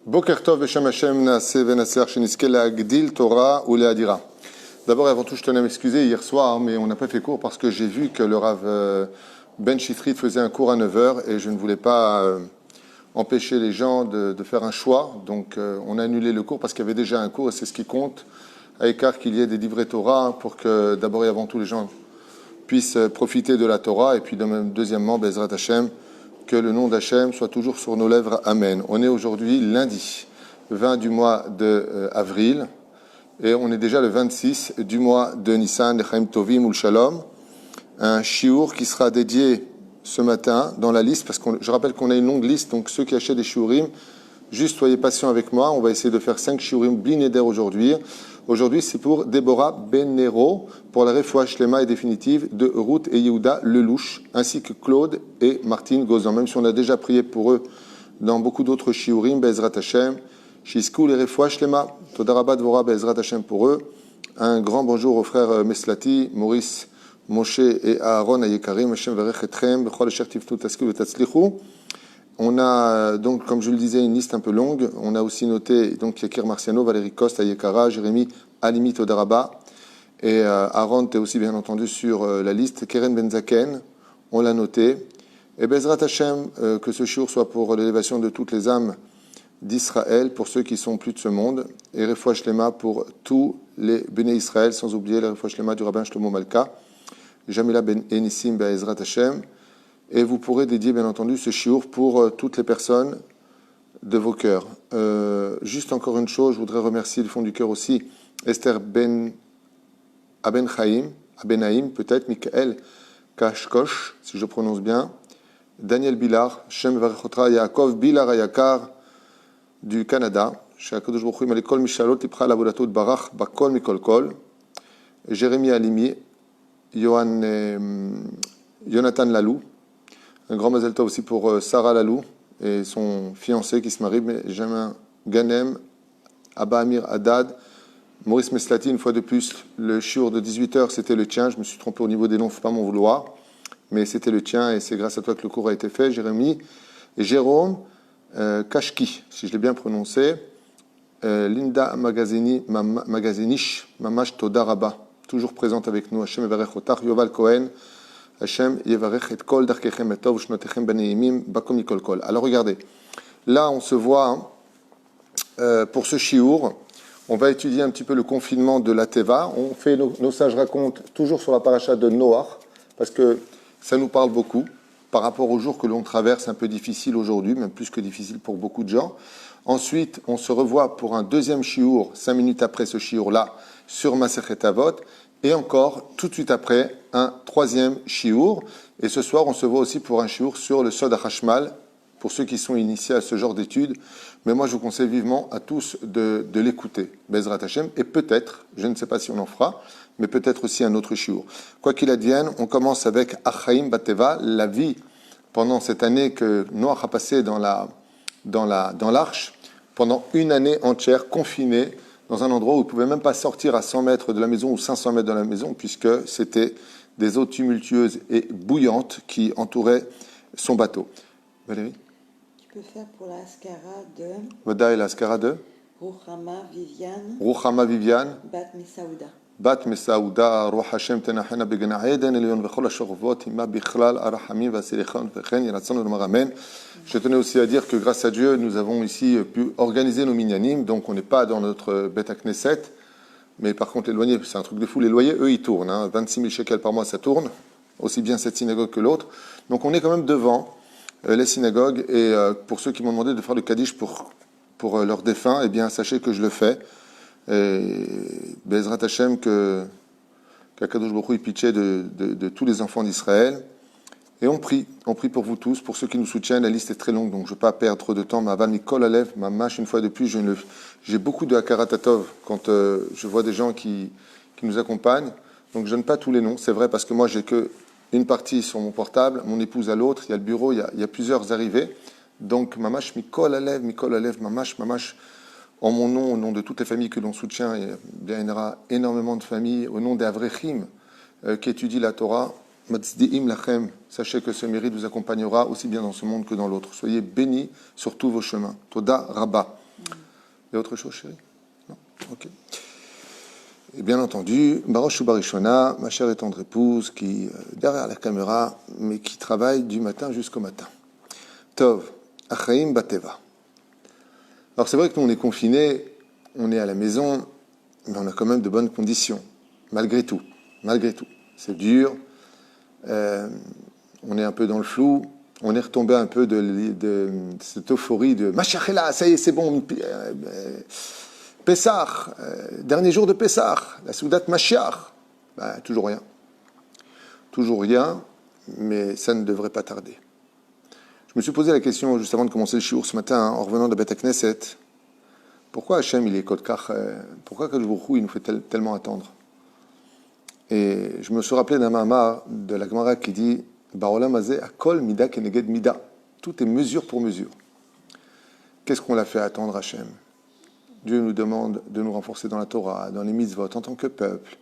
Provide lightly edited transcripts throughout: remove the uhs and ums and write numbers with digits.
Boker Tov Beshem Hashem Naaseh Venaser Sheniske Leagdil Torah ou Leadira. D'abord et avant tout, je tenais à m'excuser hier soir, mais on n'a pas fait cours parce que j'ai vu que le Rav Ben Chitrit faisait un cours à 9 heures et je ne voulais pas empêcher les gens de faire un choix. Donc on a annulé le cours parce qu'il y avait déjà un cours et c'est ce qui compte, à écart qu'il y ait des livrets Torah pour que d'abord et avant tout les gens puissent profiter de la Torah et puis deuxièmement, Bezrat Hashem, que le nom d'Hachem soit toujours sur nos lèvres. Amen. On est aujourd'hui lundi 20 du mois d'avril et on est déjà le 26 du mois de Nissan, Lechaim Tovim ou Shalom. Un shiur qui sera dédié ce matin dans la liste, parce que je rappelle qu'on a une longue liste, donc ceux qui achètent des shiurim, juste soyez patients avec moi, on va essayer de faire 5 shiurim blineder aujourd'hui. Aujourd'hui, c'est pour Déborah Ben Nero, pour la refoua shlema et définitive de Ruth et Yehuda Lelouch, ainsi que Claude et Martine Gozan. Même si on a déjà prié pour eux dans beaucoup d'autres shiurim, Bezrat Hashem, Shizkou les refoua shlema, Todarabah Dvorah Bezrat Hashem pour eux. Un grand bonjour aux frères Meslati, Maurice, Moshe et Aaron Ayekarim, Hashem Verech Etchem, Bechol Asher Tiftu Tasku Vetatzlichu. On a donc, comme je le disais, une liste un peu longue. On a aussi noté donc Yakir Marciano, Valérie Coste, Ayekara, Jérémy Alimi Todaraba. Et Aaron était aussi bien entendu sur la liste. Keren Benzaken, on l'a noté. Et Bezrat Hashem, que ce shiur soit pour l'élévation de toutes les âmes d'Israël, pour ceux qui sont plus de ce monde. Et Refoua Shlema pour tous les Béné Israël, sans oublier la Refoua Shlema du rabbin Shlomo Malka. Jamila Ben Enissim Bezrat Hashem. Et vous pourrez dédier, bien entendu, ce shiur pour toutes les personnes de vos cœurs. Juste encore une chose, je voudrais remercier du fond du cœur aussi Esther Ben Abenhaim, peut-être, Michael Kashkosh, si je prononce bien, Daniel Bilar, Shem Varechotra Yaakov Bilar Ayakar du Canada, Shakadosh Baruch Hu Malekol Mishalot Tipra Lavodatot Barach Bakol Mikol Kol, Jérémy Alimi, Jonathan Lalou. Un grand mazel tov aussi pour Sarah Lalou et son fiancé qui se marie, Benjamin Ganem, Abba Amir Haddad, Maurice Meslati, une fois de plus. Le shiur de 18h, c'était le tien. Je me suis trompé au niveau des noms, il ne faut pas m'en vouloir. Mais c'était le tien et c'est grâce à toi que le cours a été fait. Jérémy et Jérôme Kashki, si je l'ai bien prononcé. Linda Magazinish, Mamash Todaraba, toujours présente avec nous. Hashem Evarech Otar, Yoval Cohen. Hashem yevarech et kol darkechem etov shnotechem beneimim bakom mikol kol. Alors regardez, là on se voit pour ce shiur, on va étudier un petit peu le confinement de la Teva. On fait nos sages racontent toujours sur la paracha de Noach, parce que ça nous parle beaucoup par rapport au jour que l'on traverse, un peu difficile aujourd'hui, même plus que difficile pour beaucoup de gens. Ensuite, on se revoit pour un deuxième shiur, 5 minutes après ce shiur-là, sur Masechet Avot. Et encore, tout de suite après, un troisième shiur. Et ce soir, on se voit aussi pour un shiur sur le Sod HaChashmal, pour ceux qui sont initiés à ce genre d'études. Mais moi, je vous conseille vivement à tous de l'écouter, Bezrat Hashem. Et peut-être, je ne sais pas si on en fera, mais peut-être aussi un autre shiur. Quoi qu'il advienne, on commence avec Achaim Bateva, la vie pendant cette année que Noach a passée dans l'arche, pendant une année entière, confinée, dans un endroit où il ne pouvait même pas sortir à 100 mètres de la maison ou 500 mètres de la maison, puisque c'était des eaux tumultueuses et bouillantes qui entouraient son bateau. Valérie ? Tu peux faire pour la Askara de... Vada et la Askara de Ruchama Viviane. Bat Mesauda. Bat Mesauda, Ruach Hashem tenachena begana Eden, Elion vechol ha-shorvot, ima bichlal, arahamim, vasilichon, vechen, yeratzon, l'omar amen. Je tenais aussi à dire que grâce à Dieu, nous avons ici pu organiser nos minyanim, donc on n'est pas dans notre Bet Knesset, mais par contre les loyers, c'est un truc de fou, les loyers, eux, ils tournent, 26 000 shekels par mois, ça tourne, aussi bien cette synagogue que l'autre, donc on est quand même devant les synagogues, et pour ceux qui m'ont demandé de faire le Kaddish pour leurs défunts, eh bien sachez que je le fais, et Bezrat Hashem qu'Akadosh Baruch Hu pitché de tous les enfants d'Israël. Et on prie pour vous tous, pour ceux qui nous soutiennent. La liste est très longue, donc je ne veux pas perdre trop de temps. Ma Mikol Alev, ma mâche, une fois de plus, j'ai beaucoup de Hakaratatov quand je vois des gens qui nous accompagnent. Donc je ne donne pas tous les noms, c'est vrai, parce que moi j'ai qu'une partie sur mon portable, mon épouse à l'autre, il y a le bureau, il y a plusieurs arrivées. Donc ma mâche Mikol Alev, ma mâche, en mon nom, au nom de toutes les familles que l'on soutient, il y aura énormément de familles, au nom des Avrechim qui étudient la Torah. Matzdi'im lachem, sachez que ce mérite vous accompagnera aussi bien dans ce monde que dans l'autre. Soyez bénis sur tous vos chemins. Toda Rabba. Il y a autre chose, chérie? Non? Ok. Et bien entendu, Barosh Ubarishona, ma chère et tendre épouse, qui derrière la caméra, mais qui travaille du matin jusqu'au matin. Tov, Achaim Bateva. Alors c'est vrai que nous on est confinés, on est à la maison, mais on a quand même de bonnes conditions, malgré tout. Malgré tout. C'est dur, on est un peu dans le flou, on est retombé un peu de cette euphorie de Mashiach est là, ça y est, c'est bon. Pessah, dernier jour de Pessah, la Soudat Mashiach. Toujours rien. Toujours rien, mais ça ne devrait pas tarder. Je me suis posé la question juste avant de commencer le shiur ce matin, en revenant de Beth Knesset. Pourquoi Hachem il est Kodkach, pourquoi Kadosh Baruch Hu il nous fait tellement attendre? Et je me suis rappelé d'un Mahamar de la Gemara qui dit Baolam Hazeh Akol Mida Keneged Mida. Tout est mesure pour mesure. Qu'est-ce qu'on l'a fait attendre Hachem? Dieu nous demande de nous renforcer dans la Torah, dans les mitzvot, en tant que peuple.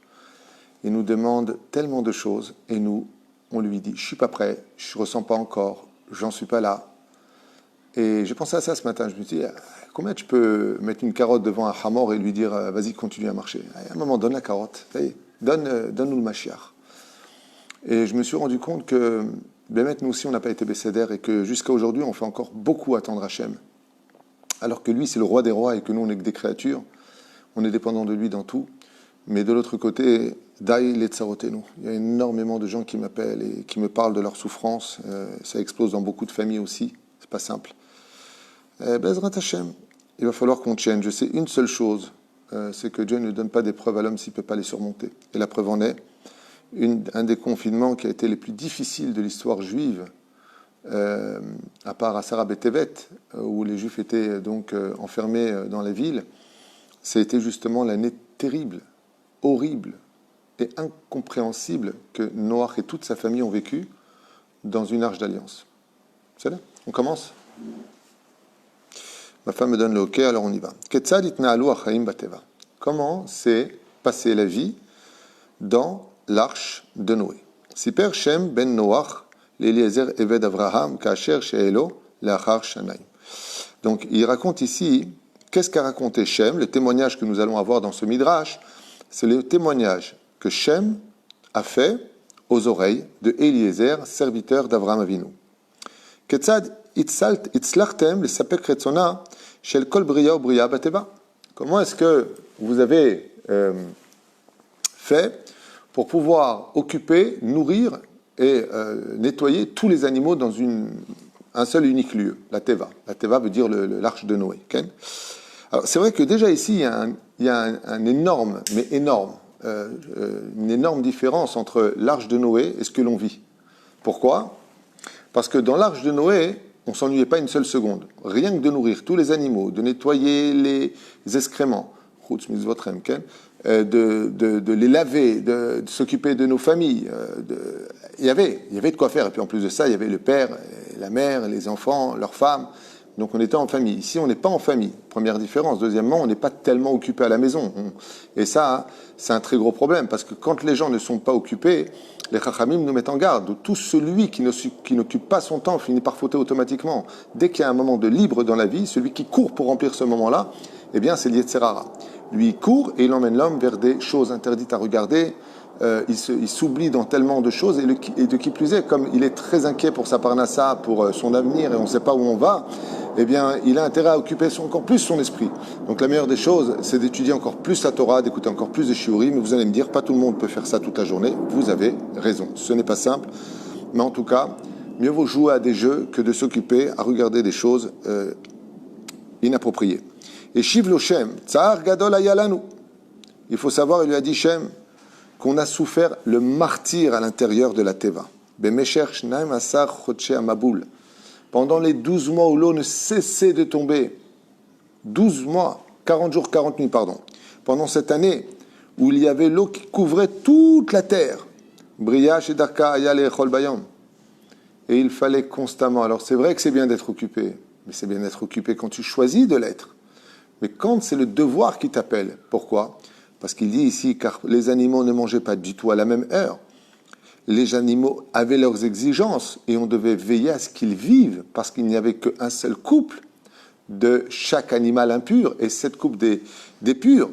Il nous demande tellement de choses, et nous, on lui dit, je suis pas prêt, je ressens pas encore, j'en suis pas là. Et j'ai pensé à ça ce matin, je me suis dit, combien tu peux mettre une carotte devant un hamor et lui dire, vas-y, continue à marcher. À un moment, donne la carotte, donne-nous le Mashiach. Et je me suis rendu compte que, nous aussi, on n'a pas été bécédères, et que jusqu'à aujourd'hui, on fait encore beaucoup attendre Hachem. Alors que lui, c'est le roi des rois et que nous, on n'est que des créatures. On est dépendant de lui dans tout. Mais de l'autre côté, Daï les tsarotenu. Il y a énormément de gens qui m'appellent et qui me parlent de leur souffrance. Ça explose dans beaucoup de familles aussi. C'est pas simple. Bezrat Hashem, il va falloir qu'on tienne. Je sais une seule chose, c'est que Dieu ne donne pas d'épreuves à l'homme s'il ne peut pas les surmonter. Et la preuve en est, un des confinements qui a été les plus difficiles de l'histoire juive, à part à Sarah Betevet, où les Juifs étaient donc enfermés dans la ville, c'était justement l'année terrible, horrible et incompréhensible que Noach et toute sa famille ont vécu dans une arche d'alliance. C'est là? On commence? Ma femme me donne le OK, alors on y va. Ketzad itna'alu achaim bateva. Comment s'est passée la vie dans l'arche de Noé? Siper Shem ben Noach l'Eliezer Eved Avraham, Kacher Sheelo, Lachar Shanaim. Donc, il raconte ici, qu'est-ce qu'a raconté Shem? Le témoignage que nous allons avoir dans ce Midrash, c'est le témoignage que Shem a fait aux oreilles de Eliezer, serviteur d'Avraham Avinu. Ketzad itzlachtem l'sapek retzona shel kol bria bria bateva. Comment est-ce que vous avez fait pour pouvoir occuper, nourrir et nettoyer tous les animaux dans un seul unique lieu, la Teva. La Teva veut dire l'arche de Noé. Okay? Alors c'est vrai que déjà ici, il y a un énorme, mais énorme, une énorme différence entre l'arche de Noé et ce que l'on vit. Pourquoi? Parce que dans l'arche de Noé, on ne s'ennuyait pas une seule seconde. Rien que de nourrir tous les animaux, de nettoyer les excréments, de les laver, de s'occuper de nos familles. Il y avait de quoi faire. Et puis en plus de ça, il y avait le père, la mère, les enfants, leurs femmes. Donc on était en famille. Ici, on n'est pas en famille. Première différence. Deuxièmement, on n'est pas tellement occupé à la maison. Et ça, c'est un très gros problème. Parce que quand les gens ne sont pas occupés, les Chachamim nous mettent en garde. Tout celui qui n'occupe pas son temps finit par fauter automatiquement. Dès qu'il y a un moment de libre dans la vie, celui qui court pour remplir ce moment-là, eh bien, c'est l'Yetzerara. Lui, il court et il emmène l'homme vers des choses interdites à regarder. Il s'oublie dans tellement de choses. Et de qui plus est, comme il est très inquiet pour sa parnassa, pour son avenir, et on ne sait pas où on va, eh bien, il a intérêt à occuper encore plus son esprit. Donc la meilleure des choses, c'est d'étudier encore plus la Torah, d'écouter encore plus de shiurim. Mais vous allez me dire, pas tout le monde peut faire ça toute la journée. Vous avez raison. Ce n'est pas simple. Mais en tout cas, mieux vaut jouer à des jeux que de s'occuper à regarder des choses inappropriées. Et Shivlo Shem, Tsar Gadol Ayalanu. Il faut savoir, il lui a dit Shem, qu'on a souffert le martyre à l'intérieur de la Teva. Bemesher Shnaim Asar Chodche Amaboul. Pendant les 12 mois où l'eau ne cessait de tomber, 12 mois, 40 jours, 40 nuits, pardon. Pendant cette année où il y avait l'eau qui couvrait toute la terre, Briya Shedarka Ayale Echol Bayam. Et il fallait constamment. Alors c'est vrai que c'est bien d'être occupé, mais c'est bien d'être occupé quand tu choisis de l'être. Mais quand c'est le devoir qui t'appelle, pourquoi? Parce qu'il dit ici, car les animaux ne mangeaient pas du tout à la même heure. Les animaux avaient leurs exigences et on devait veiller à ce qu'ils vivent parce qu'il n'y avait qu'un seul couple. de chaque animal impur et 7 coupes des purs.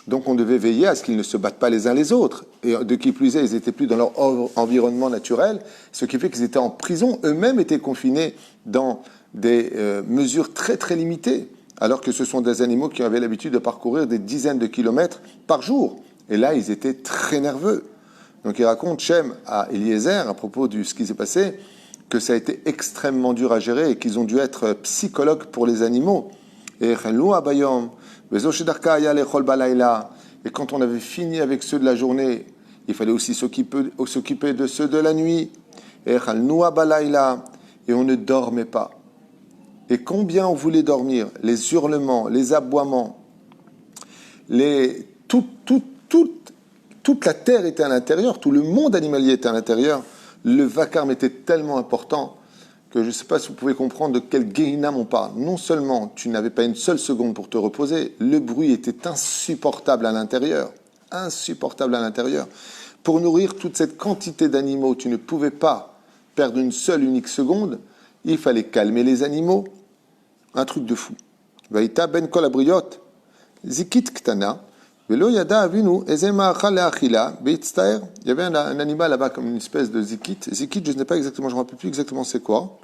Donc on devait veiller à ce qu'ils ne se battent pas les uns les autres. Et de qui plus est, ils n'étaient plus dans leur environnement naturel, ce qui fait qu'ils étaient en prison, eux-mêmes étaient confinés dans des mesures très très limitées, alors que ce sont des animaux qui avaient l'habitude de parcourir des dizaines de kilomètres par jour. Et là, ils étaient très nerveux. Donc il raconte, Shem, à Eliezer, à propos de ce qui s'est passé, que ça a été extrêmement dur à gérer et qu'ils ont dû être psychologues pour les animaux. Et quand on avait fini avec ceux de la journée, il fallait aussi s'occuper de ceux de la nuit. Et on ne dormait pas. Et combien on voulait dormir, les hurlements, les aboiements, toute la terre était à l'intérieur, tout le monde animalier était à l'intérieur. Le vacarme était tellement important que je ne sais pas si vous pouvez comprendre de quel Gehinam on parle. Non seulement tu n'avais pas une seule seconde pour te reposer, le bruit était insupportable à l'intérieur. Insupportable à l'intérieur. Pour nourrir toute cette quantité d'animaux, tu ne pouvais pas perdre une seule unique seconde. Il fallait calmer les animaux. Un truc de fou. Vaïta ben kol abriot, zikit ktana, velo yada avinu ezema achal leachila, beitztaer. Il y avait un animal là-bas comme une espèce de zikit. Zikit, je ne sais pas exactement, je ne me rappelle plus exactement c'est quoi.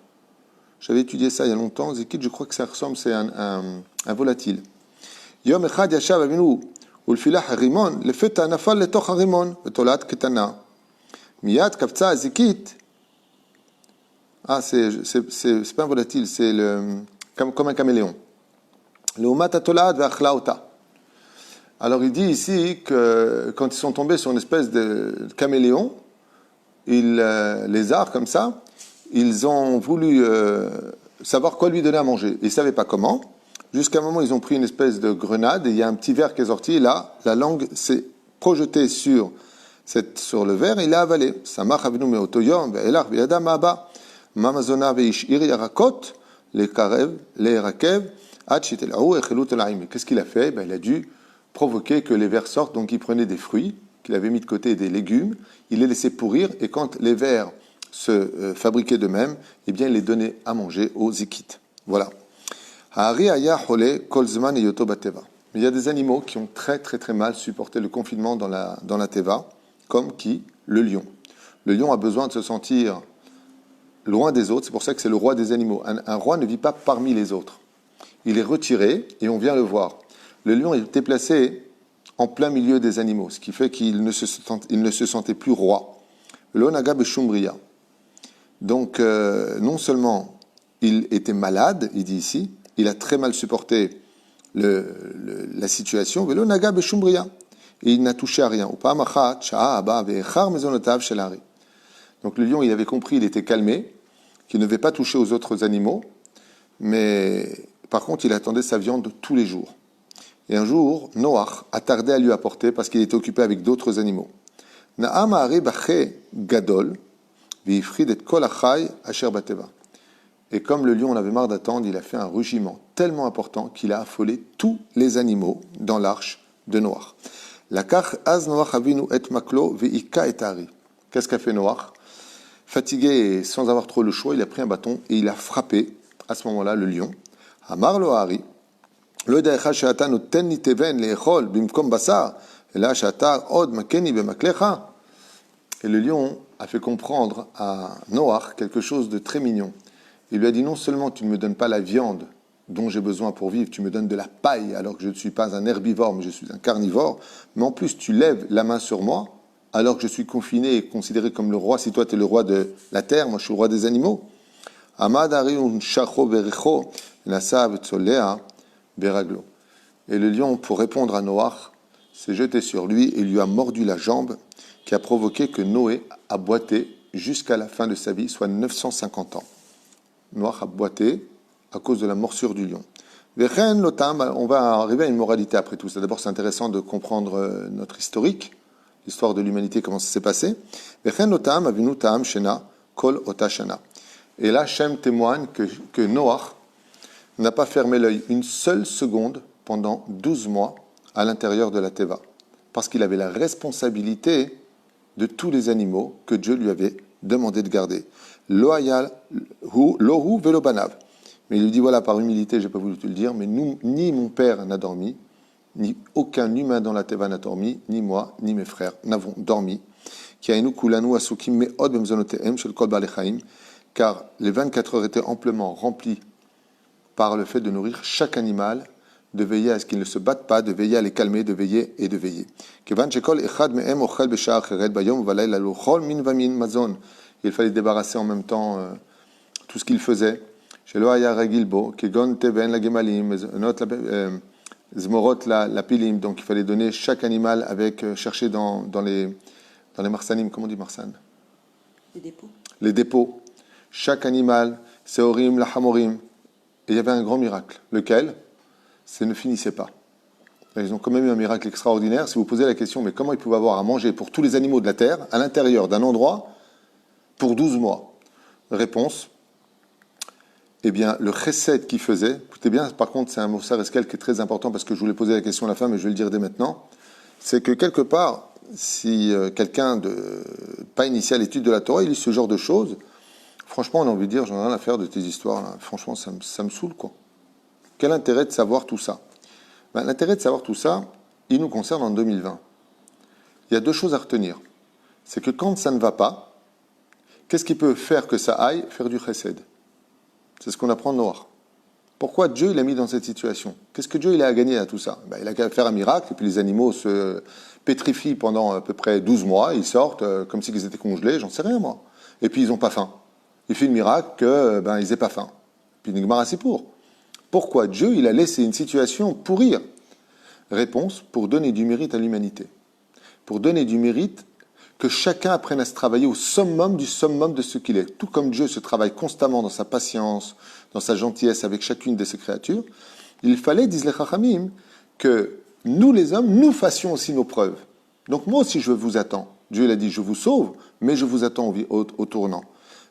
J'avais étudié ça il y a longtemps. Zikit, je crois que ça ressemble, c'est un volatile. Yom echad yashav avinu ulfilah harimon, lefeta nafal letoch harimon, vetolat ktana. Miyad kafza zikit. Ah, c'est pas un volatile, c'est comme un caméléon. Alors il dit ici que quand ils sont tombés sur une espèce de caméléon, lézard comme ça, ils ont voulu savoir quoi lui donner à manger. Ils ne savaient pas comment. Jusqu'à un moment, ils ont pris une espèce de grenade et il y a un petit verre qui est sorti. Et là, la langue s'est projetée sur le verre et il l'a avalé. Samach avinu meotoyom ve'elach ve'yadam haba mamazona ve'ishir yarakot lekarev le'erakev ad shitel'ahu echelut el'aim. Qu'est-ce qu'il a fait? Il a dû provoquer que les vers sortent. Donc il prenait des fruits qu'il avait mis de côté, des légumes, il les laissait pourrir et quand les vers se fabriquaient d'eux-mêmes, eh bien il les donnait à manger aux zikites. Voilà. Mais il y a des animaux qui ont très très très mal supporté le confinement dans la teva, comme qui? Le lion. Le lion a besoin de se sentir loin des autres, c'est pour ça que c'est le roi des animaux. Un roi ne vit pas parmi les autres. Il est retiré et on vient le voir. Le lion est déplacé en plein milieu des animaux, ce qui fait qu'il ne se sentait plus roi. L'onaga beshumbria. Donc, non seulement il était malade, il dit ici, il a très mal supporté la situation, l'onaga beshumbria. Et il n'a touché à rien. Donc le lion, il avait compris, il était calmé, qu'il ne devait pas toucher aux autres animaux, mais par contre, il attendait sa viande tous les jours. Et un jour, Noach a tardé à lui apporter parce qu'il était occupé avec d'autres animaux. Gadol, et comme le lion en avait marre d'attendre, il a fait un rugiment tellement important qu'il a affolé tous les animaux dans l'arche de Noach. Qu'est-ce qu'a fait Noach? Fatigué et sans avoir trop le choix, il a pris un bâton et il a frappé à ce moment-là le lion. Amar lo Hari, lo yeda'echa she'ata noten li teven le'echol bimkom basar, ela she'ata od makeni bemaklecha. Et le lion a fait comprendre à Noach quelque chose de très mignon. Il lui a dit, non seulement tu ne me donnes pas la viande dont j'ai besoin pour vivre, tu me donnes de la paille alors que je ne suis pas un herbivore, mais je suis un carnivore, mais en plus tu lèves la main sur moi alors que je suis confiné et considéré comme le roi. Si toi tu es le roi de la terre, moi je suis le roi des animaux. Et le lion, pour répondre à Noach, s'est jeté sur lui et lui a mordu la jambe, qui a provoqué que Noé a boité jusqu'à la fin de sa vie, soit 950 ans. Noach a boité à cause de la morsure du lion. On va arriver à une moralité après tout ça. D'abord, c'est intéressant de comprendre notre historique, l'histoire de l'humanité, comment ça s'est passé. Et là, Shem témoigne que Noach n'a pas fermé l'œil une seule seconde pendant 12 mois à l'intérieur de la Teva, parce qu'il avait la responsabilité de tous les animaux que Dieu lui avait demandé de garder. Lohu velobanav. Mais il lui dit, voilà, par humilité, je n'ai pas voulu te le dire, mais nous, ni mon père n'a dormi, ni aucun humain dans la Teva n'a dormi, ni moi, ni mes frères n'avons dormi. Car les 24 heures étaient amplement remplies par le fait de nourrir chaque animal, de veiller à ce qu'ils ne se battent pas, de veiller à les calmer, de veiller et de veiller. Il fallait débarrasser en même temps tout ce qu'il faisait. Donc il fallait donner chaque animal avec, chercher dans les marsanim, comment on dit marsan? Les dépôts. Les dépôts. Chaque animal, Seorim, la Hamorim. Et il y avait un grand miracle. Lequel? Ça ne finissait pas. Ils ont quand même eu un miracle extraordinaire. Si vous posez la question, mais comment ils pouvaient avoir à manger pour tous les animaux de la terre, à l'intérieur d'un endroit, pour 12 mois? Réponse, eh bien, le chesed qu'ils faisaient, écoutez bien, par contre, c'est un Moussar Eskel qui est très important parce que je voulais poser la question à la fin, mais je vais le dire dès maintenant, c'est que quelque part, si quelqu'un pas initié à l'étude de la Torah, il lit ce genre de choses, franchement, on a envie de dire, j'en ai rien à faire de tes histoires-là. Franchement, ça me saoule, quoi. Quel intérêt de savoir tout ça? L'intérêt de savoir tout ça, il nous concerne en 2020. Il y a deux choses à retenir. C'est que quand ça ne va pas, qu'est-ce qui peut faire que ça aille? Faire du chesed. C'est ce qu'on apprend de Noir. Pourquoi Dieu il a mis dans cette situation? Qu'est-ce que Dieu il a à gagner à tout ça? Il a qu'à faire un miracle, et puis les animaux se pétrifient pendant à peu près 12 mois, ils sortent comme s'ils étaient congelés, j'en sais rien moi. Et puis ils n'ont pas faim. Il fait le miracle qu'ils n'aient pas faim. Puis Nigmar c'est pour. Pourquoi Dieu il a laissé une situation pourrir? Réponse, pour donner du mérite à l'humanité. Pour donner du mérite, que chacun apprenne à se travailler au summum du summum de ce qu'il est. Tout comme Dieu se travaille constamment dans sa patience, dans sa gentillesse avec chacune de ses créatures, il fallait, disent les Chachamim, que nous les hommes, nous fassions aussi nos preuves. Donc moi aussi je vous attends. Dieu il a dit, je vous sauve, mais je vous attends au tournant.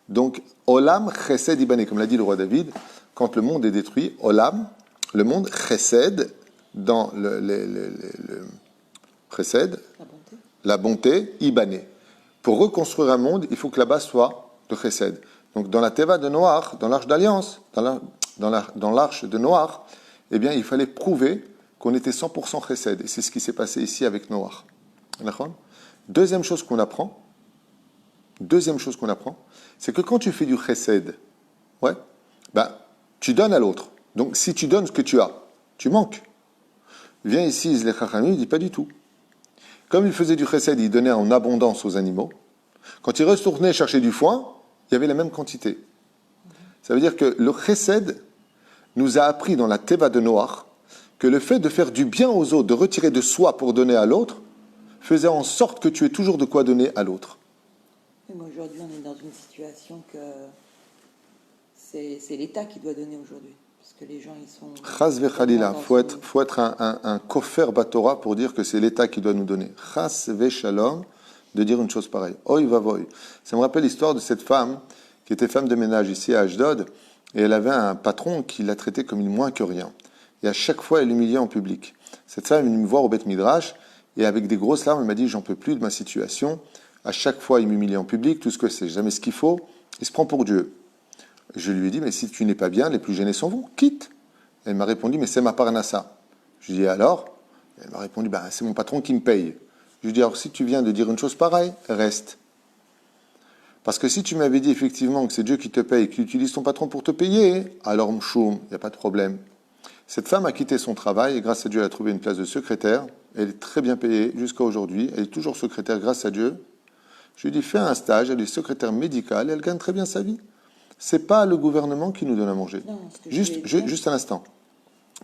Donc, Olam Chesed Ibane, comme l'a dit le roi David, quand le monde est détruit, Olam, le monde Chesed, dans le Chesed, la bonté, Ibane. Pour reconstruire un monde, il faut que la base soit de Chesed. Donc, dans la Teva de Noach, dans l'arche d'alliance, dans l'arche de Noach, eh bien, il fallait prouver qu'on était 100% Chesed. Et c'est ce qui s'est passé ici avec Noach. Deuxième chose qu'on apprend, c'est que quand tu fais du chesed, tu donnes à l'autre. Donc, si tu donnes ce que tu as, tu manques. Viens ici, les Chachamim, il dit pas du tout. Comme il faisait du chesed, il donnait en abondance aux animaux. Quand il retournait chercher du foin, il y avait la même quantité. Ça veut dire que le chesed nous a appris dans la Teva de Noach que le fait de faire du bien aux autres, de retirer de soi pour donner à l'autre, faisait en sorte que tu aies toujours de quoi donner à l'autre. Mais aujourd'hui, on est dans une situation que c'est l'État qui doit donner aujourd'hui. Parce que les gens, ils sont... Chas vechalila, faut être un kofer batora pour dire que c'est l'État qui doit nous donner. Chas vechalom, de dire une chose pareille. Oy vavoy. Ça me rappelle l'histoire de cette femme qui était femme de ménage ici à Ashdod, et elle avait un patron qui la traitait comme une moins que rien. Et à chaque fois, elle l'humiliait en public. Cette femme est venue me voir au Beth Midrash, et avec des grosses larmes, elle m'a dit, j'en peux plus de ma situation. À chaque fois, il m'humilie en public, tout ce que c'est, jamais ce qu'il faut. Il se prend pour Dieu. Je lui ai dit, mais si tu n'es pas bien, les plus gênés sont vous, quitte. Elle m'a répondu, mais c'est ma parnassa. Je lui ai dit, alors? Elle m'a répondu, c'est mon patron qui me paye. Je lui ai dit, alors si tu viens de dire une chose pareille, reste. Parce que si tu m'avais dit effectivement que c'est Dieu qui te paye, qu'il utilise ton patron pour te payer, alors mchoum, il n'y a pas de problème. Cette femme a quitté son travail et grâce à Dieu, elle a trouvé une place de secrétaire. Elle est très bien payée jusqu'à aujourd'hui. Elle est toujours secrétaire grâce à Dieu. Je lui ai dit, fais un stage, elle est secrétaire médicale et elle gagne très bien sa vie. C'est pas le gouvernement qui nous donne à manger. Non, Juste un instant.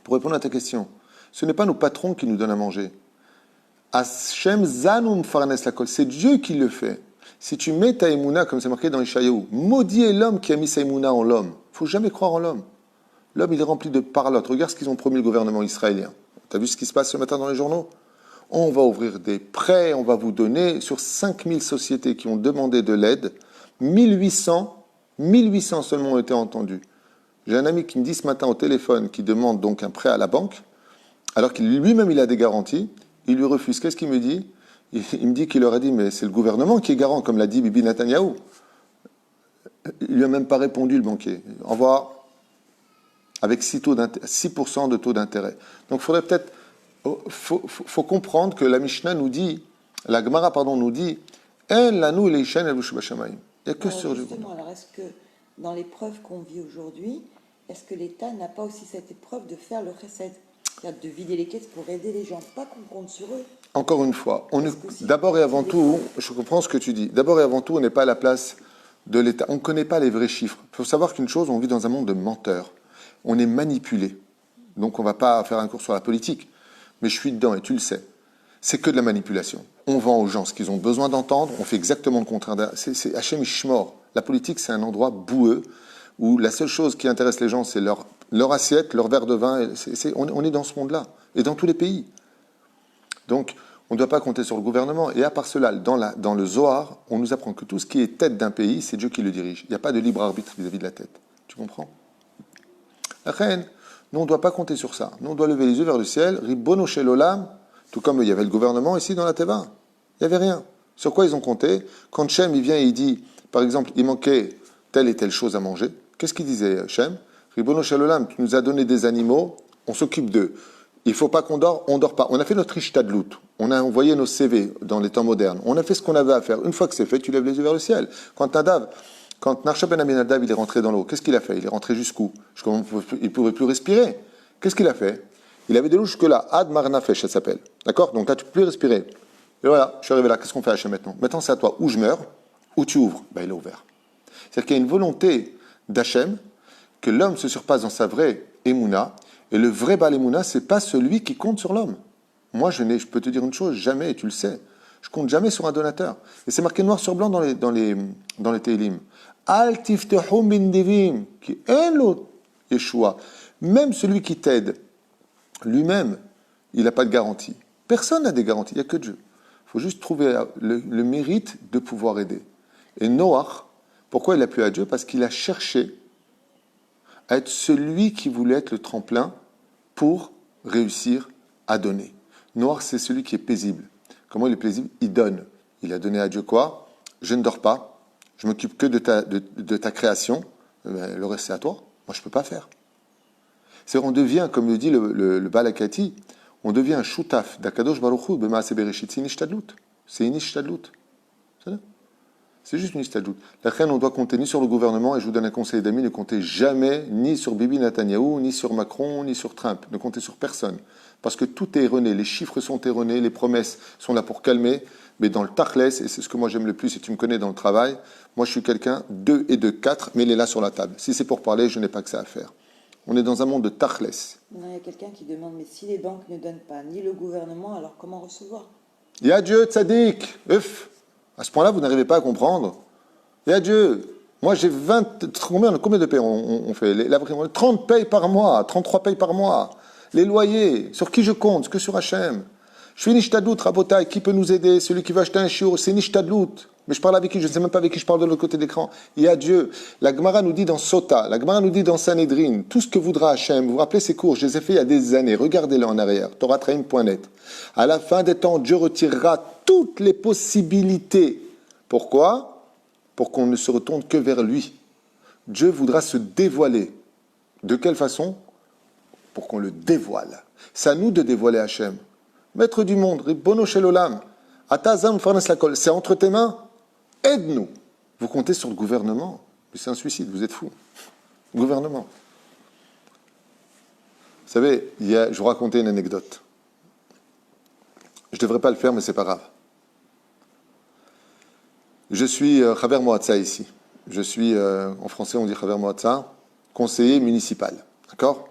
Pour répondre à ta question, ce n'est pas nos patrons qui nous donnent à manger. Hashem zanum farnes lakol, c'est Dieu qui le fait. Si tu mets ta émouna, comme c'est marqué dans Ishayahu, maudit est l'homme qui a mis sa émouna en l'homme. Il ne faut jamais croire en l'homme. L'homme, il est rempli de parlotte. Regarde ce qu'ils ont promis le gouvernement israélien. Tu as vu ce qui se passe ce matin dans les journaux? On va ouvrir des prêts, on va vous donner, sur 5000 sociétés qui ont demandé de l'aide, 1800 seulement ont été entendus. J'ai un ami qui me dit ce matin au téléphone, qui demande donc un prêt à la banque, alors qu'il lui-même il a des garanties, il lui refuse. Qu'est-ce qu'il me dit? Il me dit qu'il leur a dit, mais c'est le gouvernement qui est garant, comme l'a dit Bibi Netanyahou. Il lui a même pas répondu, le banquier. Au revoir. avec 6% de taux d'intérêt. Donc il faudrait peut-être, faut comprendre que la Mishnah nous dit, la Gemara pardon nous dit, En lanu leishen elushu bashamayim. Il n'y a que Alors sur justement, alors est-ce que dans l'épreuve qu'on vit aujourd'hui, est-ce que l'État n'a pas aussi cette épreuve de faire le chesed, c'est-à-dire de vider les caisses pour aider les gens, pas qu'on compte sur eux? Encore une fois, d'abord et avant tout, je comprends ce que tu dis, d'abord et avant tout, on n'est pas à la place de l'État. On ne connaît pas les vrais chiffres. Il faut savoir qu'une chose, on vit dans un monde de menteurs. On est manipulé. Donc on ne va pas faire un cours sur la politique. Mais je suis dedans et tu le sais. C'est que de la manipulation. On vend aux gens ce qu'ils ont besoin d'entendre, on fait exactement le contraire. C'est Hachem Ishmor. La politique, c'est un endroit boueux où la seule chose qui intéresse les gens, c'est leur assiette, leur verre de vin. On est dans ce monde-là. Et dans tous les pays. Donc, on ne doit pas compter sur le gouvernement. Et à part cela, dans le Zohar, on nous apprend que tout ce qui est tête d'un pays, c'est Dieu qui le dirige. Il n'y a pas de libre arbitre vis-à-vis de la tête. Tu comprends? La reine, nous, on ne doit pas compter sur ça. Nous, on doit lever les yeux vers le ciel. Ribono shel olam, tout comme il y avait le gouvernement ici dans la Teva. Il n'y avait rien. Sur quoi ils ont compté? Quand Shem, il vient et il dit, par exemple, il manquait telle et telle chose à manger. Qu'est-ce qu'il disait, Shem? Ribono shel olam, tu nous as donné des animaux, on s'occupe d'eux. Il ne faut pas qu'on dort, on ne dort pas. On a fait notre ishtadlout. On a envoyé nos CV dans les temps modernes. On a fait ce qu'on avait à faire. Une fois que c'est fait, tu lèves les yeux vers le ciel. Quand Narsha ben Aminadav, il est rentré dans l'eau, qu'est-ce qu'il a fait? Il est rentré jusqu'où? Il ne pouvait plus respirer. Qu'est-ce qu'il a fait? Il avait de l'eau jusque-là. Ad Marnafesh, ça s'appelle. D'accord? Donc là, tu ne peux plus respirer. Et voilà, je suis arrivé là. Qu'est-ce qu'on fait, Hachem, maintenant? Maintenant, c'est à toi. Ou je meurs, ou tu ouvres. Ben, il a ouvert. C'est-à-dire qu'il y a une volonté d'Hachem que l'homme se surpasse dans sa vraie émouna. Et le vrai Baal Emouna, ce n'est pas celui qui compte sur l'homme. Moi, je peux te dire une chose, jamais, et tu le sais, je compte jamais sur un donateur. Et c'est marqué noir sur blanc dans les Tehillim. Al tiftehu min divim, ki en lo Yeshua. Même celui qui t'aide, lui-même, il n'a pas de garantie. Personne n'a des garanties, il n'y a que Dieu. Il faut juste trouver le mérite de pouvoir aider. Et Noach, pourquoi il a plu à Dieu? Parce qu'il a cherché à être celui qui voulait être le tremplin pour réussir à donner. Noir, c'est celui qui est paisible. Comment il est paisible? Il donne. Il a donné à Dieu quoi? Je ne dors pas, je m'occupe que de ta création, le reste c'est à toi. Moi, je ne peux pas faire. C'est-à-dire, on devient, comme le dit le Balakati, on devient un shoutaf d'Akadosh Baruch Hu, b'maaseh bereshit. C'est une ishtadlut. C'est une ishtadlut. C'est juste une istadjout. La reine, on doit compter ni sur le gouvernement, et je vous donne un conseil d'amis, ne comptez jamais ni sur Bibi Netanyahou, ni sur Macron, ni sur Trump. Ne comptez sur personne. Parce que tout est erroné, les chiffres sont erronés, les promesses sont là pour calmer, mais dans le tachles, et c'est ce que moi j'aime le plus, et tu me connais dans le travail, moi je suis quelqu'un, 2 et 2, 4, mais il est là sur la table. Si c'est pour parler, je n'ai pas que ça à faire. On est dans un monde de tachles. Il y a quelqu'un qui demande, mais si les banques ne donnent pas, ni le gouvernement, alors comment recevoir? Il y a Dieu, tzaddik, à ce point-là, vous n'arrivez pas à comprendre. Il y a Dieu. Moi, j'ai combien de payes on fait 30 payes par mois, 33 payes par mois. Les loyers, sur qui je compte? Que sur Hachem. Je fais nishtadlout, rabotai, qui peut nous aider? Celui qui veut acheter un chiot, c'est nishtadlout. Mais je parle avec qui? Je ne sais même pas avec qui je parle de l'autre côté de l'écran. Il y a Dieu. La Gemara nous dit dans Sota, la Gemara nous dit dans Sanhedrin, tout ce que voudra Hachem. Vous vous rappelez ces cours? Je les ai fait il y a des années. Regardez-les en arrière. Toratraim.net. À la fin des temps, Dieu retirera toutes les possibilités. Pourquoi? Pour qu'on ne se retourne que vers lui. Dieu voudra se dévoiler. De quelle façon? Pour qu'on le dévoile. C'est à nous de dévoiler Hachem. Maître du monde, Ribono shel olam, Atazam farnes lakol, c'est entre tes mains. Aide-nous. Vous comptez sur le gouvernement. Mais c'est un suicide, vous êtes fous. Gouvernement. Vous savez, je vous racontais une anecdote. Je ne devrais pas le faire, mais c'est pas grave. Je suis Chaver Moatza ici. Je suis, en français on dit Chaver Moatza, conseiller municipal. D'accord?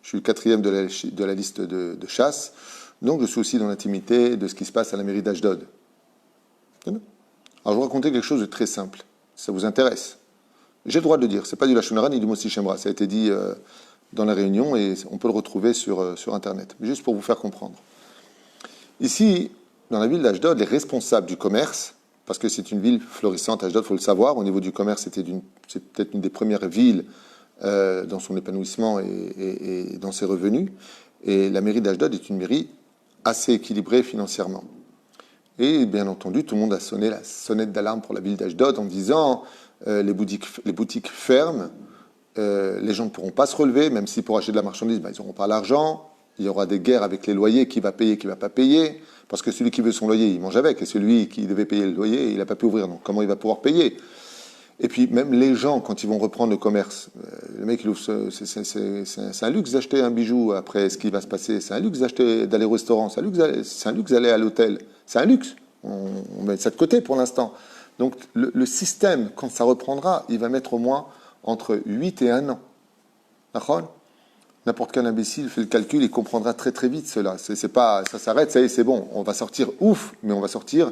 Je suis le 4e de la liste de chasse. Donc je suis aussi dans l'intimité de ce qui se passe à la mairie d'Ashdod. Alors je vais vous raconter quelque chose de très simple. Si ça vous intéresse. J'ai le droit de le dire. Ce n'est pas du Lachon Hara ni du Mossi Shemra. Ça a été dit dans la réunion et on peut le retrouver sur Internet. Mais juste pour vous faire comprendre. Ici, dans la ville d'Ashdod, les responsables du commerce, parce que c'est une ville florissante, Ashdod, il faut le savoir, au niveau du commerce, c'est peut-être une des premières villes dans son épanouissement et dans ses revenus. Et la mairie d'Ashdod est une mairie assez équilibrée financièrement. Et bien entendu, tout le monde a sonné la sonnette d'alarme pour la ville d'Ashdod en disant les boutiques ferment les gens ne pourront pas se relever, même si pour acheter de la marchandise, ils n'auront pas l'argent. Il y aura des guerres avec les loyers, qui va payer, qui ne va pas payer. Parce que celui qui veut son loyer, il mange avec. Et celui qui devait payer le loyer, il n'a pas pu ouvrir. Donc comment il va pouvoir payer? Et puis même les gens, quand ils vont reprendre le commerce, le mec, il ouvre, c'est un luxe d'acheter un bijou après ce qui va se passer. C'est un luxe d'aller au restaurant. C'est un luxe d'aller à l'hôtel. C'est un luxe. On met ça de côté pour l'instant. Donc le système, quand ça reprendra, il va mettre au moins entre 8 et 1 an. D'accord? N'importe quel imbécile fait le calcul, il comprendra très très vite cela. C'est pas, ça s'arrête, ça y est, c'est bon. On va sortir ouf, mais on va sortir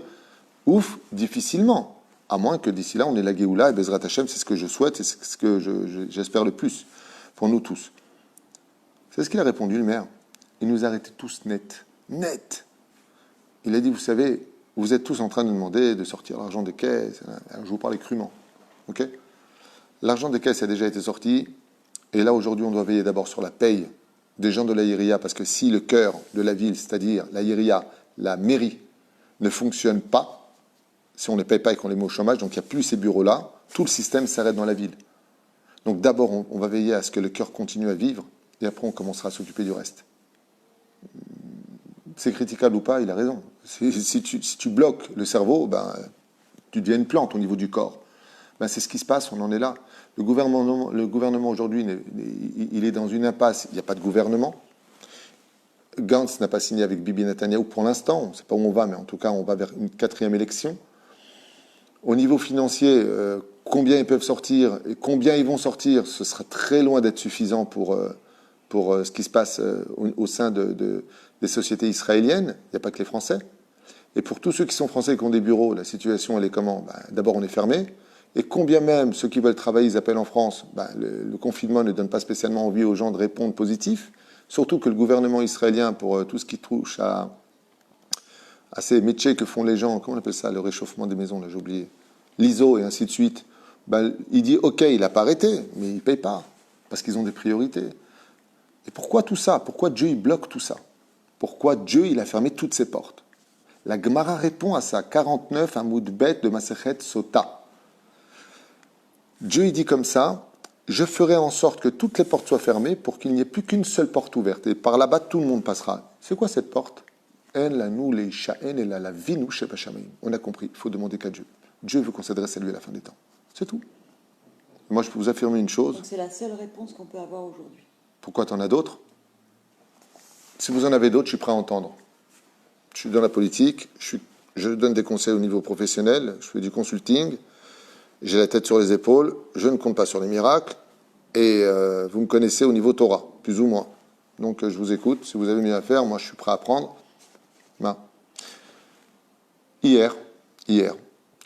ouf difficilement. À moins que d'ici là, on ait la Géoula et Bezrat Hashem, c'est ce que je souhaite et c'est ce que j'espère le plus pour nous tous. C'est ce qu'il a répondu, le maire. Il nous a arrêtés tous net. Net. Il a dit, vous savez, vous êtes tous en train de demander de sortir l'argent des caisses. Je vous parle crûment. Ok? L'argent des caisses a déjà été sorti. Et là, aujourd'hui, on doit veiller d'abord sur la paye des gens de la Yéria, parce que si le cœur de la ville, c'est-à-dire la Yéria, la mairie, ne fonctionne pas, si on ne les paye pas et qu'on les met au chômage, donc il n'y a plus ces bureaux-là, tout le système s'arrête dans la ville. Donc d'abord, on va veiller à ce que le cœur continue à vivre, et après, on commencera à s'occuper du reste. C'est critiquable ou pas, il a raison. Si tu bloques le cerveau, tu deviens une plante au niveau du corps. C'est ce qui se passe, on en est là. Le gouvernement aujourd'hui, il est dans une impasse, il n'y a pas de gouvernement. Gantz n'a pas signé avec Bibi Netanyahu pour l'instant, on ne sait pas où on va, mais en tout cas, on va vers une 4e élection. Au niveau financier, combien ils peuvent sortir et combien ils vont sortir, ce sera très loin d'être suffisant pour ce qui se passe au sein des sociétés israéliennes. Il n'y a pas que les Français. Et pour tous ceux qui sont français et qui ont des bureaux, la situation, elle est comment? D'abord, on est fermé. Et combien même ceux qui veulent travailler, ils appellent en France, le confinement ne donne pas spécialement envie aux gens de répondre positif. Surtout que le gouvernement israélien, pour tout ce qui touche à ces métiers que font les gens, comment on appelle ça, le réchauffement des maisons, là j'ai oublié, l'ISO et ainsi de suite, il dit ok, il n'a pas arrêté, mais il ne paye pas, parce qu'ils ont des priorités. Et pourquoi tout ça? Pourquoi Dieu il bloque tout ça? Pourquoi Dieu il a fermé toutes ses portes? La Gemara répond à ça, 49 Amoud Bet de Masechet Sota. Dieu il dit comme ça, je ferai en sorte que toutes les portes soient fermées pour qu'il n'y ait plus qu'une seule porte ouverte. Et par là-bas, tout le monde passera. C'est quoi cette porte? On a compris, il faut demander qu'à Dieu. Dieu veut qu'on s'adresse à lui à la fin des temps. C'est tout. Moi, je peux vous affirmer une chose. Donc c'est la seule réponse qu'on peut avoir aujourd'hui. Pourquoi tu en as d'autres? Si vous en avez d'autres, je suis prêt à entendre. Je suis dans la politique, je donne des conseils au niveau professionnel, je fais du consulting. J'ai la tête sur les épaules, je ne compte pas sur les miracles, et vous me connaissez au niveau Torah, plus ou moins. Donc je vous écoute, si vous avez mieux à faire, moi je suis prêt à apprendre. Hier,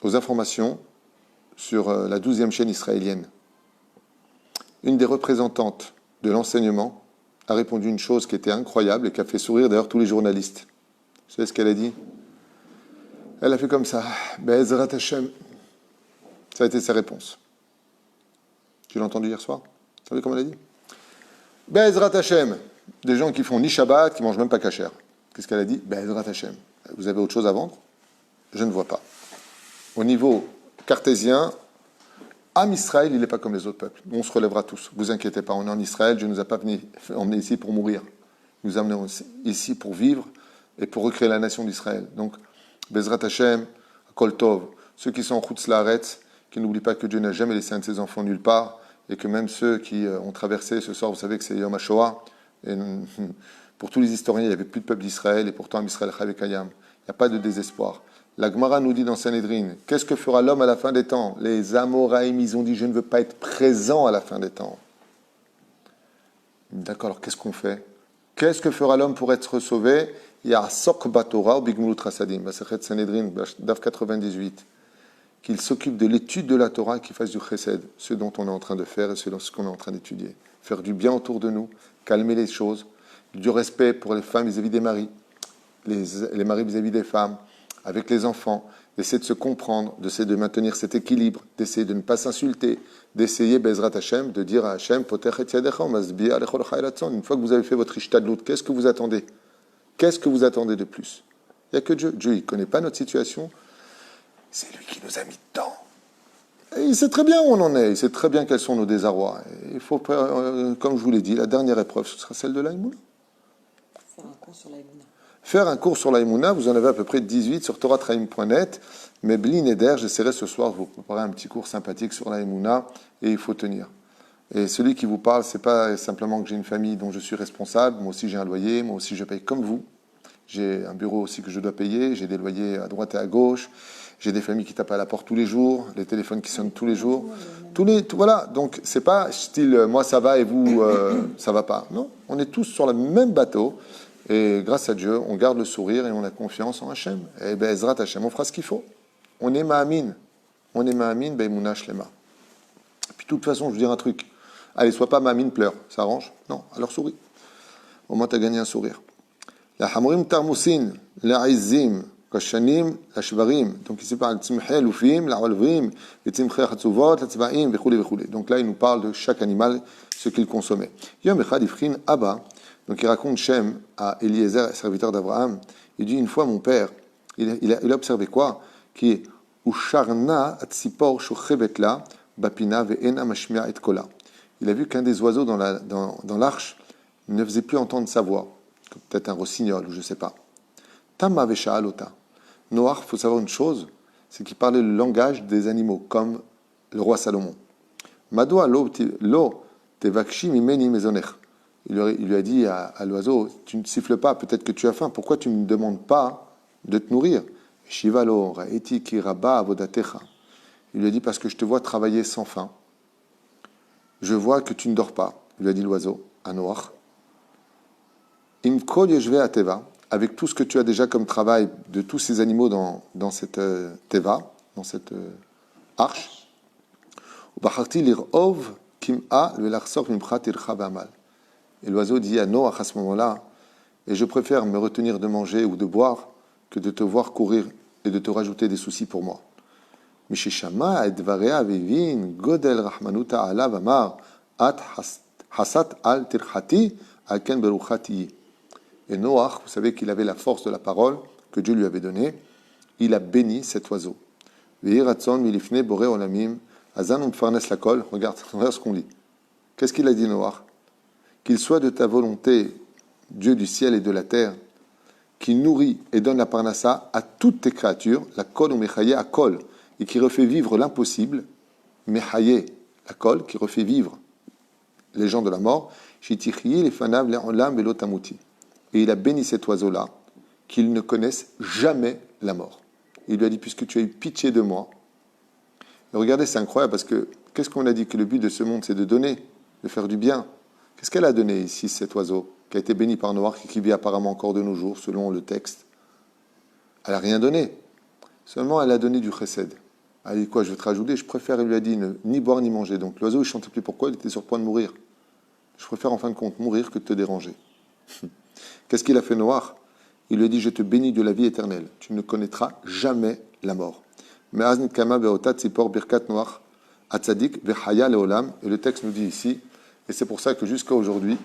aux informations sur la 12e chaîne israélienne, une des représentantes de l'enseignement a répondu une chose qui était incroyable et qui a fait sourire d'ailleurs tous les journalistes. Vous savez ce qu'elle a dit? Elle a fait comme ça, Be'ezrat Hashem. Ça a été sa réponse. Tu l'as entendu hier soir? Vous savez comment elle a dit? Be'ezrat Hashem. Des gens qui font ni Shabbat, qui mangent même pas kasher. Qu'est-ce qu'elle a dit? Be'ezrat Hashem. Vous avez autre chose à vendre? Je ne vois pas. Au niveau cartésien, Am Israël, il n'est pas comme les autres peuples. On se relèvera tous. Vous inquiétez pas, on est en Israël. Dieu ne nous a pas emmenés ici pour mourir. Il nous a emmenés ici pour vivre et pour recréer la nation d'Israël. Donc, Be'ezrat Hashem, Kol Tov. Ceux qui sont en Chutz Laaretz, qui n'oublient pas que Dieu n'a jamais laissé un de ses enfants nulle part, et que même ceux qui ont traversé ce soir, vous savez que c'est Yom HaShoah, et pour tous les historiens, il n'y avait plus de peuple d'Israël, et pourtant Israël Chavek Hayam. Il n'y a pas de désespoir. La Gemara nous dit dans Sanhedrin, qu'est-ce que fera l'homme à la fin des temps? Les Amoraïm, ils ont dit, je ne veux pas être présent à la fin des temps. D'accord, alors qu'est-ce qu'on fait? Qu'est-ce que fera l'homme pour être sauvé? Il y a Sok Batora ou Bigmulut Rasadim, Masechet Sanhedrin, Daf 98. Qu'il s'occupe de l'étude de la Torah et qu'il fasse du chesed, ce dont on est en train de faire et ce qu'on est en train d'étudier. Faire du bien autour de nous, calmer les choses, du respect pour les femmes vis-à-vis des maris, les maris vis-à-vis des femmes, avec les enfants, d'essayer de se comprendre, d'essayer de maintenir cet équilibre, d'essayer de ne pas s'insulter, d'essayer, Bezrat Hashem, de dire à Hashem, Potech et Yadecha, Masbiya Alechol Chaylatzon. Une fois que vous avez fait votre ishtadlut, qu'est-ce que vous attendez? Qu'est-ce que vous attendez de plus? Il n'y a que Dieu. Dieu, il ne connaît pas notre situation. C'est lui qui nous a mis dedans. Et il sait très bien où on en est, il sait très bien quels sont nos désarrois. Et il faut, comme je vous l'ai dit, la dernière épreuve, ce sera celle de l'Aïmouna. Faire un cours sur l'Aïmouna. Faire un cours sur l'Aïmouna, vous en avez à peu près 18 sur toratraim.net. Mais Blin Eder, j'essaierai ce soir de vous préparer un petit cours sympathique sur l'Aïmouna et il faut tenir. Et celui qui vous parle, c'est pas simplement que j'ai une famille dont je suis responsable, moi aussi j'ai un loyer, moi aussi je paye comme vous. J'ai un bureau aussi que je dois payer, j'ai des loyers à droite et à gauche, j'ai des familles qui tapent à la porte tous les jours, les téléphones qui sonnent tous les jours. Voilà, donc c'est pas style moi ça va et vous ça va pas. Non, on est tous sur le même bateau et grâce à Dieu, on garde le sourire et on a confiance en Hachem. Et ben Ezrat Hachem, on fera ce qu'il faut. On est Ma'amin. On est Ma'amin, Be'emouna Shlema. Puis de toute façon, je vous dire un truc. Allez, sois pas Ma'amin, pleure. Ça arrange? Non, alors souris. Au moins, tu as gagné un sourire. La Hamrim Tarmusin, la Izzim, Kashanim, la Shvarim. Donc ici, il parle de Tzimche, Lufim, la Walvrim, les Tzimche Hatzuvot, la Tzvaim, Vechoulé, Vechoulé. Donc là, il nous parle de chaque animal, ce qu'il consommait. Yom Echad Ifrin Abba. Donc il raconte Shem à Eliezer, serviteur d'Abraham. Il dit une fois, mon père, il a observé quoi? Qui est Usharna Atzipor Shochevetla Bapina Ve'ena Mashmia et Kola. Il a vu qu'un des oiseaux dans l'arche ne faisait plus entendre sa voix. Peut-être un rossignol, ou je ne sais pas. Tamma Ve'sha'alota. Noach, il faut savoir une chose, c'est qu'il parlait le langage des animaux, comme le roi Salomon. Madoa lo tevakshi mimeni mezonech. Il lui a dit à l'oiseau, tu ne siffles pas, peut-être que tu as faim, pourquoi tu ne me demandes pas de te nourrir? Shivalo ra'eti ki rabba avodatecha. Il lui a dit, parce que je te vois travailler sans faim. Je vois que tu ne dors pas, lui a dit l'oiseau, à Noach. Imkol yeshve ateva, avec tout ce que tu as déjà comme travail de tous ces animaux dans cette teva, dans cette arche. Ubacharti lir'ov kim'a ve'lachsor mimcha tircha v'amal. Et l'oiseau dit à Noach à ce moment-là, et je préfère me retenir de manger ou de boire que de te voir courir et de te rajouter des soucis pour moi. Mishishama et dvarea vivin godel rahmanuta alav amar at hasat al tirchati al ken beruchati. Et Noach, vous savez qu'il avait la force de la parole que Dieu lui avait donnée, il a béni cet oiseau. Vehiratson milifne boré olamim azan umfarnes lakol. Regarde ce qu'on lit. Qu'est-ce qu'il a dit Noach? Qu'il soit de ta volonté, Dieu du ciel et de la terre, qui nourrit et donne la parnassa à toutes tes créatures, la kol ou mechaye à kol, et qui refait vivre l'impossible, mechaye, la kol, qui refait vivre les gens de la mort, shitichye les fanav les olam velotamuti. Et il a béni cet oiseau-là, qu'il ne connaisse jamais la mort. Il lui a dit, puisque tu as eu pitié de moi. Et regardez, c'est incroyable, parce que qu'est-ce qu'on a dit? Que le but de ce monde, c'est de donner, de faire du bien. Qu'est-ce qu'elle a donné ici, cet oiseau, qui a été béni par Noach et qui vit apparemment encore de nos jours, selon le texte? Elle n'a rien donné. Seulement, elle a donné du chesed. Elle a dit quoi? Je vais te rajouter. Je préfère, il lui a dit, ni boire ni manger. Donc l'oiseau, il ne chantait plus pourquoi, il était sur le point de mourir. Je préfère en fin de compte mourir que de te déranger. Qu'est-ce qu'il a fait Noach? Il lui a dit, je te bénis de la vie éternelle. Tu ne connaîtras jamais la mort. Et le texte nous dit ici, et c'est pour ça que jusqu'à aujourd'hui,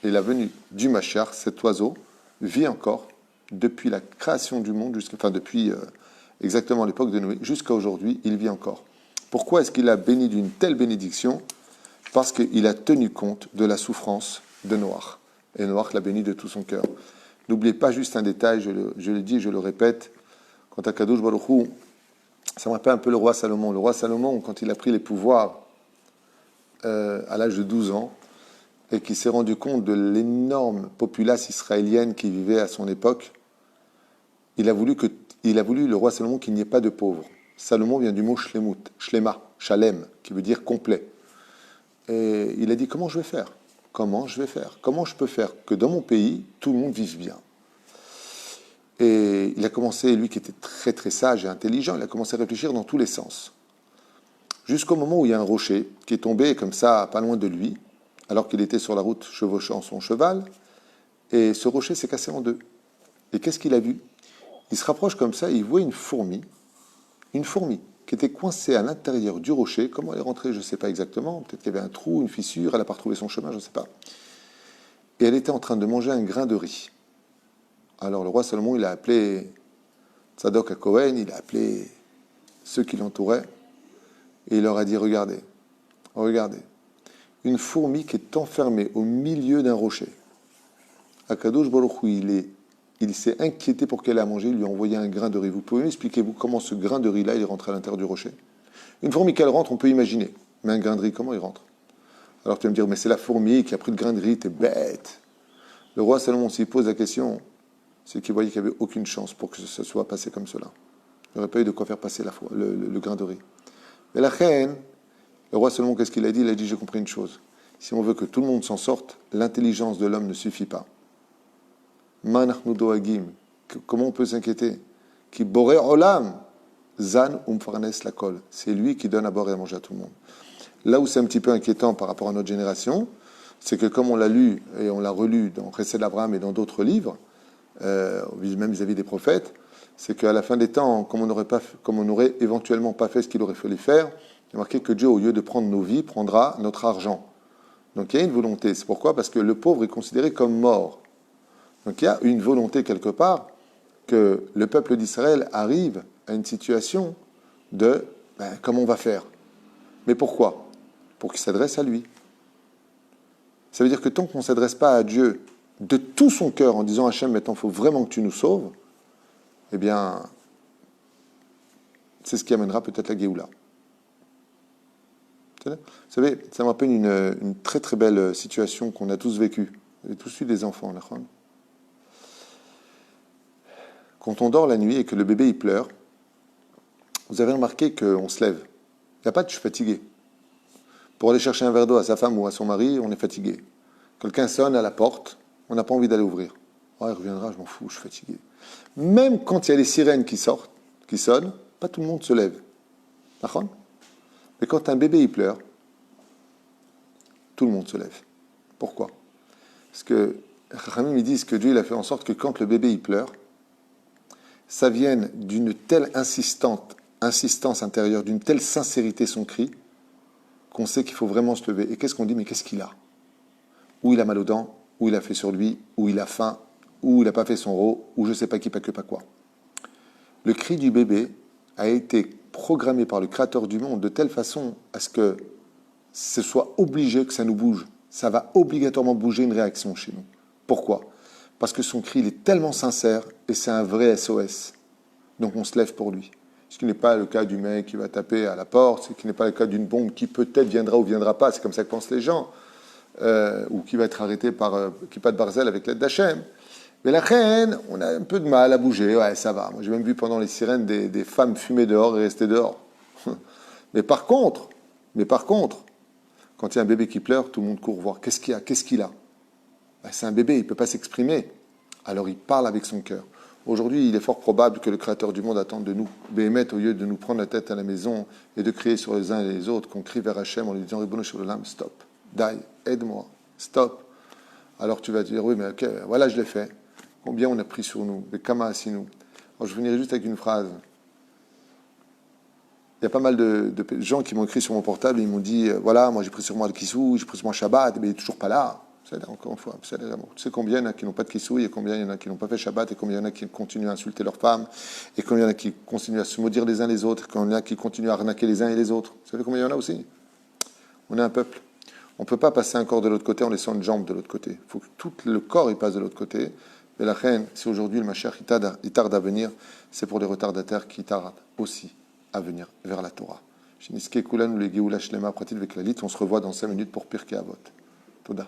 et la venue du Mashiach, cet oiseau vit encore depuis la création du monde, depuis exactement l'époque de Noé, jusqu'à aujourd'hui, il vit encore. Pourquoi est-ce qu'il a béni d'une telle bénédiction? Parce qu'il a tenu compte de la souffrance de Noach. Et Noach l'a béni de tout son cœur. N'oubliez pas juste un détail, je le dis, je le répète, quant à Kadosh Baruch Hu, ça me rappelle un peu le roi Salomon. Le roi Salomon, quand il a pris les pouvoirs à l'âge de 12 ans, et qui s'est rendu compte de l'énorme populace israélienne qui vivait à son époque, il a voulu, le roi Salomon, qu'il n'y ait pas de pauvres. Salomon vient du mot shlemut, shlema, shalem, qui veut dire complet. Et il a dit, comment je vais faire? Comment je peux faire que dans mon pays, tout le monde vive bien? Et il a commencé, lui qui était très très sage et intelligent, il a commencé à réfléchir dans tous les sens. Jusqu'au moment où il y a un rocher qui est tombé comme ça, pas loin de lui, alors qu'il était sur la route chevauchant son cheval, et ce rocher s'est cassé en deux. Et qu'est-ce qu'il a vu? Il se rapproche comme ça, et il voit une fourmi qui était coincée à l'intérieur du rocher. Comment elle est rentrée, je ne sais pas exactement. Peut-être qu'il y avait un trou, une fissure, elle n'a pas retrouvé son chemin, je ne sais pas. Et elle était en train de manger un grain de riz. Alors le roi Salomon, il a appelé Tzadok à Cohen, il a appelé ceux qui l'entouraient. Et il leur a dit, regardez, regardez, une fourmi qui est enfermée au milieu d'un rocher. Akadosh Baruch Hu, il s'est inquiété pour qu'elle ait à manger, il lui a envoyé un grain de riz. Vous pouvez m'expliquer, vous, comment ce grain de riz-là, il est rentré à l'intérieur du rocher? Une fourmi, qu'elle rentre, on peut imaginer. Mais un grain de riz, comment il rentre? Alors tu vas me dire, mais c'est la fourmi qui a pris le grain de riz, t'es bête. Le roi Salomon, s'il pose la question, c'est qu'il voyait qu'il n'y avait aucune chance pour que ce soit passé comme cela. Il n'y aurait pas eu de quoi faire passer le grain de riz. Mais la reine, le roi Salomon, qu'est-ce qu'il a dit? Il a dit, j'ai compris une chose. Si on veut que tout le monde s'en sorte, l'intelligence de l'homme ne suffit pas. Manachnu doagim. Comment on peut s'inquiéter? Qui boré olam, zan umfarnes la kol. C'est lui qui donne à boire et à manger à tout le monde. Là où c'est un petit peu inquiétant par rapport à notre génération, c'est que comme on l'a lu et on l'a relu dans Chesed d'Abraham et dans d'autres livres, même vis-à-vis des prophètes, c'est qu'à la fin des temps, comme on n'aurait éventuellement pas fait ce qu'il aurait fallu faire, il y a marqué que Dieu, au lieu de prendre nos vies, prendra notre argent. Donc il y a une volonté. C'est pourquoi? Parce que le pauvre est considéré comme mort. Donc il y a une volonté quelque part que le peuple d'Israël arrive à une situation de comment on va faire. Mais pourquoi? Pour qu'il s'adresse à lui. Ça veut dire que tant qu'on ne s'adresse pas à Dieu de tout son cœur en disant Hachem, maintenant il faut vraiment que tu nous sauves, eh bien, c'est ce qui amènera peut-être la Géoula. Vous savez, ça me rappelle une très très belle situation qu'on a tous vécue. Vous avez tous eu des enfants, là. Quand on dort la nuit et que le bébé il pleure, vous avez remarqué qu'on se lève. Il n'y a pas de « je suis fatigué ». Pour aller chercher un verre d'eau à sa femme ou à son mari, on est fatigué. Quelqu'un sonne à la porte, on n'a pas envie d'aller ouvrir. Oh, il reviendra, je m'en fous, je suis fatigué. Même quand il y a les sirènes qui sonnent, pas tout le monde se lève. D'accord? Mais quand un bébé il pleure, tout le monde se lève. Pourquoi? Parce que Rachamim, ils disent que Dieu il a fait en sorte que quand le bébé il pleure, ça vienne d'une telle insistance intérieure, d'une telle sincérité son cri, qu'on sait qu'il faut vraiment se lever. Et qu'est-ce qu'on dit? Mais qu'est-ce qu'il a? Ou il a mal aux dents, ou il a fait sur lui, ou il a faim, ou il n'a pas fait son rot, ou je ne sais pas qui, pas quoi. Le cri du bébé a été programmé par le Créateur du monde de telle façon à ce que ce soit obligé que ça nous bouge. Ça va obligatoirement bouger une réaction chez nous. Pourquoi? Parce que son cri il est tellement sincère et c'est un vrai SOS. Donc on se lève pour lui. Ce qui n'est pas le cas du mec qui va taper à la porte, ce qui n'est pas le cas d'une bombe qui peut-être viendra ou viendra pas, c'est comme ça que pensent les gens, ou qui va être arrêté par Kippat Barzel avec l'aide d'Hachem. Mais la reine, on a un peu de mal à bouger, ouais, ça va. Moi j'ai même vu pendant les sirènes des femmes fumer dehors et rester dehors. Mais par contre, quand il y a un bébé qui pleure, tout le monde court voir. Qu'est-ce qu'il a? C'est un bébé, il ne peut pas s'exprimer. Alors il parle avec son cœur. Aujourd'hui, il est fort probable que le Créateur du monde attende de nous, Béhémet, au lieu de nous prendre la tête à la maison et de crier sur les uns et les autres, qu'on crie vers Hachem en lui disant Ribono shel olam, stop, Dai, aide-moi, stop. Alors tu vas dire oui, mais ok, voilà, je l'ai fait. Combien on a pris sur nous? Les Kama Asinu. Alors je finirai juste avec une phrase. Il y a pas mal de gens qui m'ont écrit sur mon portable et ils m'ont dit voilà, moi j'ai pris sur moi le Kissou, j'ai pris sur moi Shabbat, mais il n'est toujours pas là. C'est-à-dire, encore une fois, tu sais combien il y en a qui n'ont pas de Kissou, et combien il y en a qui n'ont pas fait Shabbat, et combien il y en a qui continuent à insulter leurs femmes, et combien il y en a qui continuent à se maudire les uns les autres, et combien il y en a qui continuent à arnaquer les uns et les autres. Vous savez combien il y en a aussi? On est un peuple. On ne peut pas passer un corps de l'autre côté en laissant une jambe de l'autre côté. Il faut que tout le corps il passe de l'autre côté. Mais la reine, si aujourd'hui le Mashiach il tarde à venir, c'est pour les retardataires qui tardent aussi à venir vers la Torah. Shiniske Kulan ou les Geoula Shlema Pratit Veklalit, on se revoit dans 5 minutes pour Pirkei Avot. Toda.